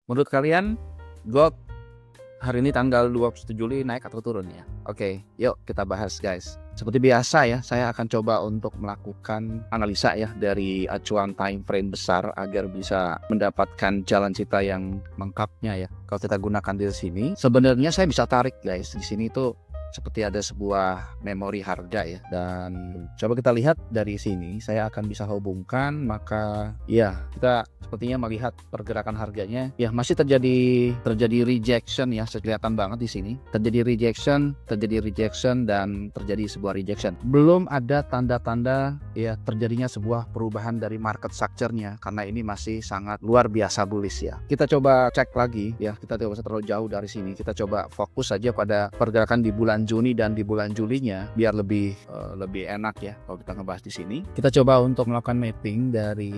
Menurut kalian gold hari ini tanggal 21 Juli naik atau turun ya? Oke, yuk kita bahas guys. Seperti biasa ya, saya akan coba untuk melakukan analisa ya dari acuan time frame besar agar bisa mendapatkan jalan cerita yang lengkapnya ya. Kalau kita gunakan di sini, sebenarnya saya bisa tarik guys. Di sini tuh seperti ada sebuah memori harga ya, dan coba kita lihat dari sini saya akan bisa hubungkan, maka ya kita sepertinya melihat pergerakan harganya ya masih terjadi rejection ya, kelihatan banget di sini terjadi rejection dan terjadi sebuah rejection. Belum ada tanda-tanda ya terjadinya sebuah perubahan dari market structure-nya karena ini masih sangat luar biasa bullish ya. Kita coba cek lagi ya, kita tidak usah terlalu jauh dari sini, kita coba fokus saja pada pergerakan di bulan Juni dan di bulan Julinya biar lebih enak ya kalau kita ngebahas di sini. Kita coba untuk melakukan mapping dari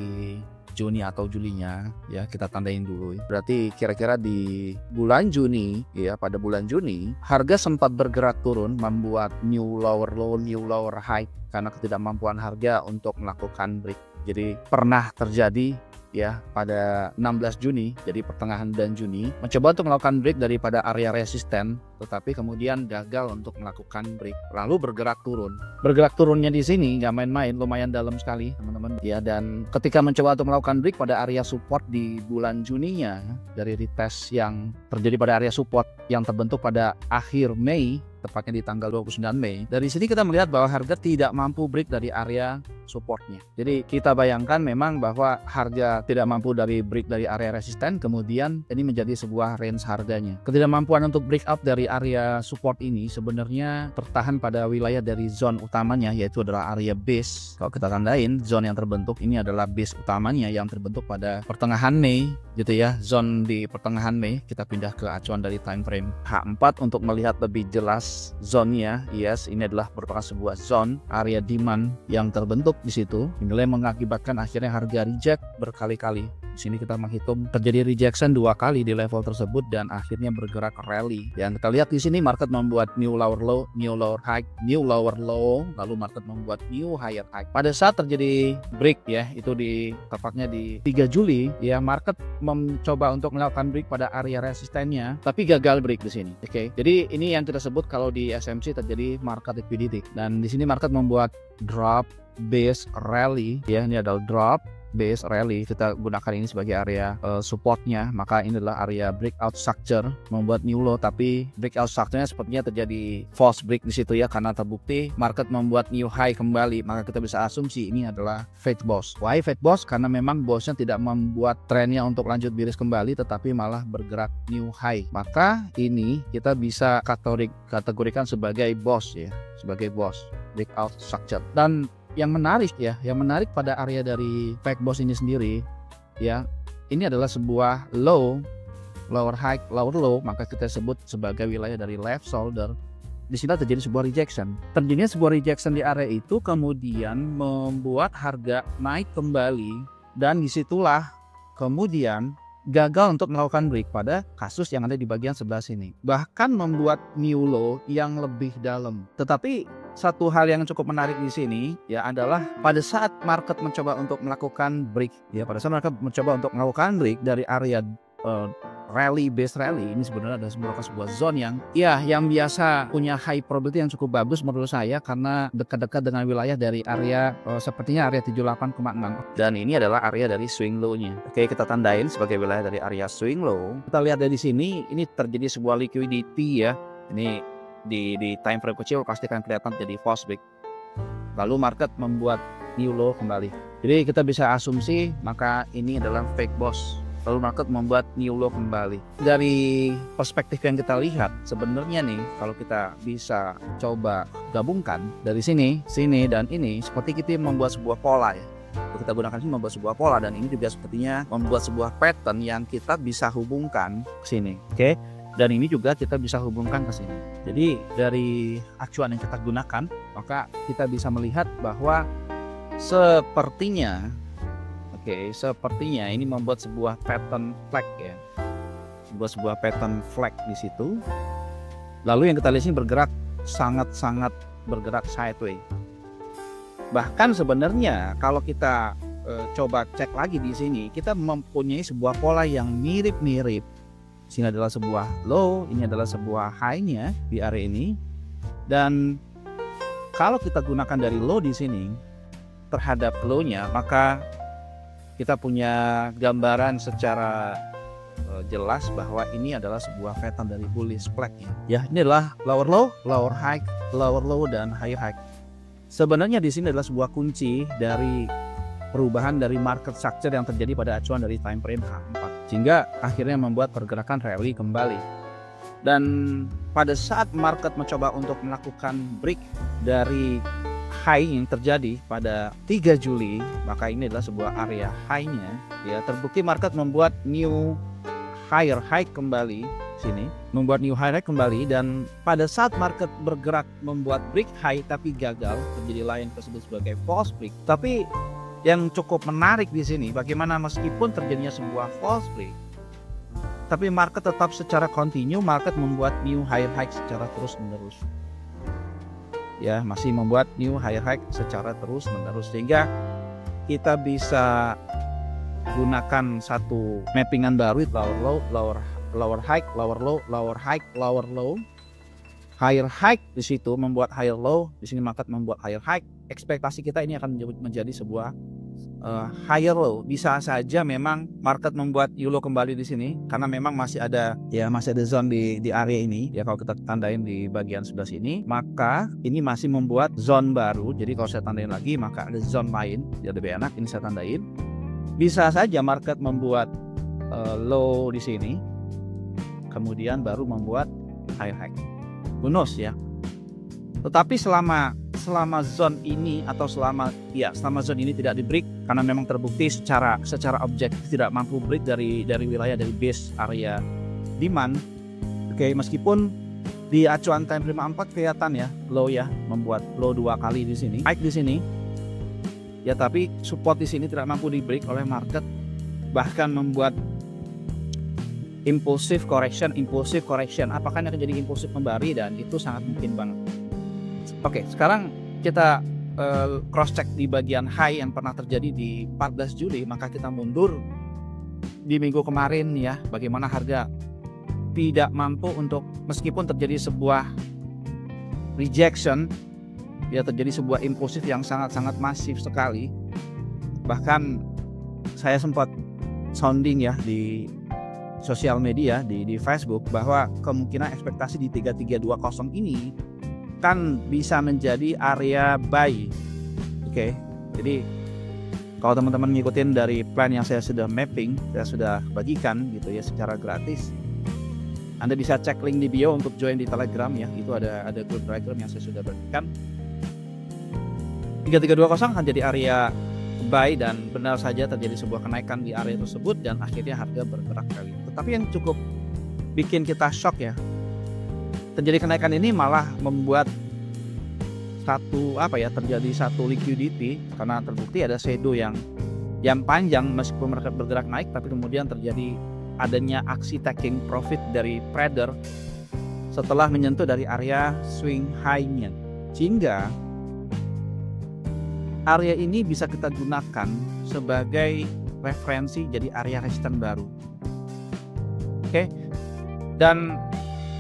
Juni atau Julinya ya, kita tandain dulu. Berarti kira-kira di bulan Juni ya, pada bulan Juni harga sempat bergerak turun membuat new lower low, new lower high karena ketidakmampuan harga untuk melakukan break. Jadi pernah terjadi ya pada 16 Juni, jadi pertengahan bulan Juni, mencoba untuk melakukan break daripada area resisten, tetapi kemudian gagal untuk melakukan break, lalu bergerak turun. Bergerak turunnya di sini nggak main-main, lumayan dalam sekali teman-teman ya. Dan ketika mencoba untuk melakukan break pada area support di bulan Juninya, dari retest yang terjadi pada area support yang terbentuk pada akhir Mei, tepatnya di tanggal 29 Mei. Dari sini kita melihat bahwa harga tidak mampu break dari area supportnya. Jadi kita bayangkan memang bahwa harga tidak mampu break dari area resisten, kemudian ini menjadi sebuah range harganya. Ketidakmampuan untuk break up dari area support ini sebenarnya tertahan pada wilayah dari zone utamanya, yaitu adalah area base. Kalau kita tandain, zone yang terbentuk ini adalah base utamanya yang terbentuk pada pertengahan Mei gitu ya. Zone di pertengahan Mei, kita pindah ke acuan dari time frame H4 untuk melihat lebih jelas zone-nya. Yes, ini adalah merupakan sebuah zone area demand yang terbentuk di situ. Inilah yang mengakibatkan akhirnya harga reject berkali-kali. Di sini kita menghitung terjadi rejection 2 kali di level tersebut dan akhirnya bergerak rally. Yang kita lihat di sini market membuat new lower low, new lower high, new lower low, lalu market membuat new higher high. Pada saat terjadi break ya, itu tepatnya di 3 Juli ya, market mencoba untuk melakukan break pada area resistennya tapi gagal break di sini. Oke. Jadi ini yang kita sebut kalau di SMC terjadi market liquidity. Dan di sini market membuat drop base rally ya, ini adalah drop base rally, kita gunakan ini sebagai area supportnya, maka ini adalah area breakout structure membuat new low, tapi breakout structure-nya sepertinya terjadi false break di situ ya, karena terbukti market membuat new high kembali, maka kita bisa asumsi ini adalah fake boss. Why fake boss? Karena memang bossnya tidak membuat trennya untuk lanjut bearish kembali, tetapi malah bergerak new high, maka ini kita bisa kategorikan sebagai boss ya, sebagai boss breakout structure. Dan yang menarik pada area dari fake boss ini sendiri ya, ini adalah sebuah low, lower high, lower low, maka kita sebut sebagai wilayah dari left shoulder. Di sini terjadi sebuah rejection. Terjadinya sebuah rejection di area itu kemudian membuat harga naik kembali, dan disitulah kemudian gagal untuk melakukan break pada kasus yang ada di bagian sebelah sini, bahkan membuat new low yang lebih dalam. Tetapi satu hal yang cukup menarik di sini ya adalah pada saat market mencoba untuk melakukan break ya, pada saat market mencoba untuk melakukan break dari area rally, base rally, ini sebenarnya ada sebuah zone yang biasa punya high probability yang cukup bagus menurut saya, karena dekat-dekat dengan wilayah dari area sepertinya area 78,6, dan ini adalah area dari swing low-nya. Oke, kita tandain sebagai wilayah dari area swing low. Kita lihat dari sini, ini terjadi sebuah liquidity ya. Ini di time frame kecil pasti akan kelihatan jadi false break, lalu market membuat new low kembali. Jadi kita bisa asumsi maka ini adalah fake boss, lalu market membuat new low kembali. Dari perspektif yang kita lihat sebenarnya nih, kalau kita bisa coba gabungkan dari sini, dan ini, seperti kita membuat sebuah pola ya. Kita gunakan ini membuat sebuah pola, dan ini juga sepertinya membuat sebuah pattern yang kita bisa hubungkan ke sini. Oke. Dan ini juga kita bisa hubungkan ke sini. Jadi dari acuan yang kita gunakan, maka kita bisa melihat bahwa sepertinya ini membuat sebuah pattern flag ya, sebuah pattern flag di situ. Lalu yang kita lihat ini bergerak sangat bergerak sideways. Bahkan sebenarnya kalau kita coba cek lagi di sini, kita mempunyai sebuah pola yang mirip-mirip. Sini adalah sebuah low, ini adalah sebuah high-nya di area ini. Dan kalau kita gunakan dari low di sini terhadap low-nya, maka kita punya gambaran secara jelas bahwa ini adalah sebuah pattern dari bullish flag ya. Ini adalah lower low, lower high, lower low, dan higher high. Sebenarnya di sini adalah sebuah kunci dari perubahan dari market structure yang terjadi pada acuan dari time frame H4, sehingga akhirnya membuat pergerakan rally kembali. Dan pada saat market mencoba untuk melakukan break dari high yang terjadi pada 3 Juli, maka ini adalah sebuah area high-nya ya. Terbukti market membuat new higher high kembali sini, membuat new high kembali. Dan pada saat market bergerak membuat break high tapi gagal, terjadi line tersebut sebagai false break. Tapi yang cukup menarik di sini bagaimana meskipun terjadinya sebuah false break, tapi market tetap secara continue, market membuat new higher high secara terus menerus. Ya, masih membuat new higher high secara terus menerus, sehingga kita bisa gunakan satu mappingan baru, lower low, lower high, lower low, lower high, lower low, higher high. Di situ membuat higher low, di sini market membuat higher high. Ekspektasi kita ini akan menjadi sebuah higher low. Bisa saja memang market membuat new low kembali di sini karena memang masih ada zone di area ini ya. Kalau kita tandain di bagian sebelah sini, maka ini masih membuat zone baru. Jadi kalau saya tandain lagi, maka ada zone lain ya, lebih enak ini saya tandain. Bisa saja market membuat low di sini, kemudian baru membuat higher high. Who knows ya. Tetapi selama zone ini atau selama zone ini tidak di break, karena memang terbukti secara objektif tidak mampu break dari wilayah dari base area demand. Oke, meskipun di acuan time frame 4 kelihatan ya low ya, membuat low 2 kali di sini, high di sini ya, tapi support di sini tidak mampu di break oleh market, bahkan membuat impulsive correction. Apakah ini akan jadi impulsive kembali? Dan itu sangat mungkin banget. Oke, sekarang kita cross check di bagian high yang pernah terjadi di 14 Juli, maka kita mundur di minggu kemarin ya, bagaimana harga tidak mampu untuk, meskipun terjadi sebuah rejection ya, terjadi sebuah impulsif yang sangat masif sekali. Bahkan saya sempat sounding ya di sosial media, di Facebook, bahwa kemungkinan ekspektasi di 3320 ini kan bisa menjadi area buy. Oke, jadi kalau teman-teman ngikutin dari plan yang saya sudah mapping, saya sudah bagikan gitu ya secara gratis, Anda bisa cek link di bio untuk join di Telegram ya. Itu ada grup Telegram yang saya sudah bagikan. 3320 akan jadi area buy, dan benar saja terjadi sebuah kenaikan di area tersebut dan akhirnya harga bergerak kali. Tetapi yang cukup bikin kita shock ya, terjadi kenaikan ini malah membuat terjadi satu liquidity, karena terbukti ada shadow yang panjang meskipun mereka bergerak naik, tapi kemudian terjadi adanya aksi taking profit dari trader setelah menyentuh dari area swing high-nya, sehingga area ini bisa kita gunakan sebagai referensi jadi area resisten baru. Oke, dan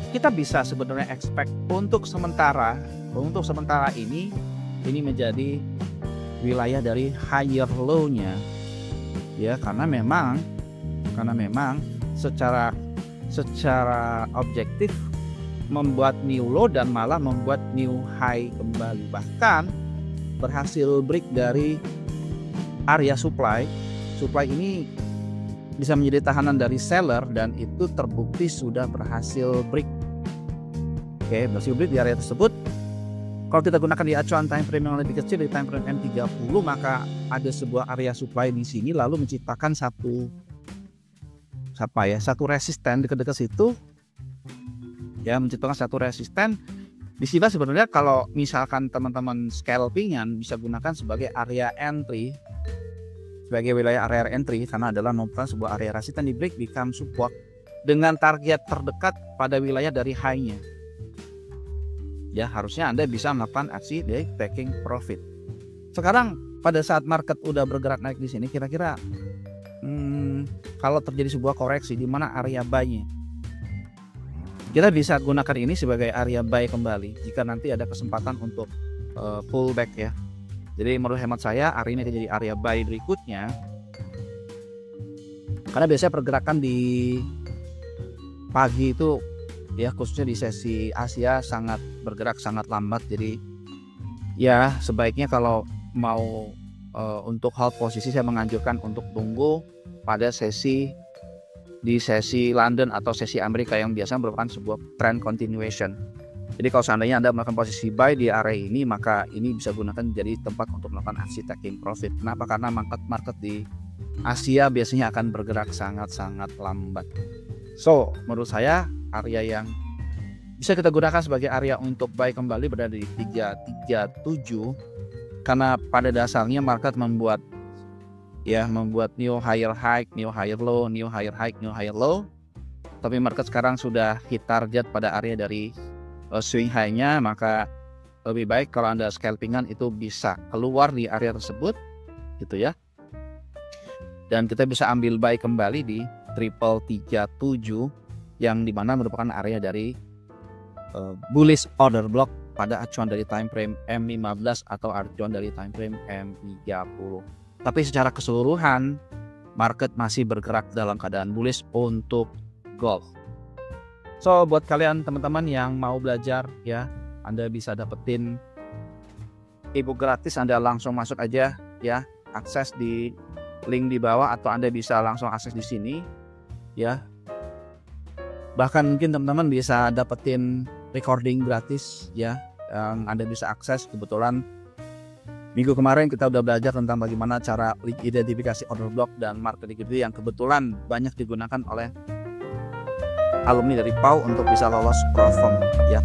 kita bisa sebenarnya expect untuk sementara ini menjadi wilayah dari higher low-nya ya, karena memang secara objektif membuat new low dan malah membuat new high kembali, bahkan berhasil break dari area supply ini bisa menjadi tahanan dari seller, dan itu terbukti sudah berhasil break. Oke, berhasil break di area tersebut. Kalau kita gunakan di acuan time frame yang lebih kecil, di time frame M30, maka ada sebuah area supply di sini lalu menciptakan satu resisten dekat-dekat situ ya, menciptakan satu resisten. Di sini sebenarnya kalau misalkan teman-teman scalpingan bisa gunakan sebagai area entry, sebagai wilayah area entry, karena adalah merupakan sebuah area resisten di break become support dengan target terdekat pada wilayah dari high-nya. Ya, harusnya Anda bisa melakukan aksi dari taking profit. Sekarang pada saat market udah bergerak naik di sini, kira-kira kalau terjadi sebuah koreksi di mana area buy-nya, kita bisa gunakan ini sebagai area buy kembali jika nanti ada kesempatan untuk pullback ya. Jadi menurut hemat saya hari ini akan jadi area buy berikutnya, karena biasanya pergerakan di pagi itu ya, khususnya di sesi Asia, sangat bergerak sangat lambat. Jadi ya sebaiknya kalau mau untuk hold posisi, saya menganjurkan untuk tunggu pada sesi London atau sesi Amerika yang biasanya merupakan sebuah trend continuation. Jadi kalau seandainya Anda melakukan posisi buy di area ini, maka ini bisa gunakan jadi tempat untuk melakukan aksi taking profit. Kenapa? Karena market di Asia biasanya akan bergerak sangat-sangat lambat. So, menurut saya area yang bisa kita gunakan sebagai area untuk buy kembali berada di 337, karena pada dasarnya market membuat new higher high, new higher low, new higher high, new higher low. Tapi market sekarang sudah hit target pada area dari swing high-nya, maka lebih baik kalau Anda scalpingan itu bisa keluar di area tersebut gitu ya. Dan kita bisa ambil buy kembali di 337 yang dimana merupakan area dari bullish order block pada acuan dari time frame M15 atau acuan dari time frame M30. Tapi secara keseluruhan market masih bergerak dalam keadaan bullish untuk gold. So buat kalian teman-teman yang mau belajar ya, Anda bisa dapetin ebook gratis, Anda langsung masuk aja ya, akses di link di bawah atau Anda bisa langsung akses di sini ya. Bahkan mungkin teman-teman bisa dapetin recording gratis ya, yang Anda bisa akses. Kebetulan minggu kemarin kita udah belajar tentang bagaimana cara identifikasi order block dan market liquidity yang kebetulan banyak digunakan oleh alumni dari PAU untuk bisa lolos perform ya.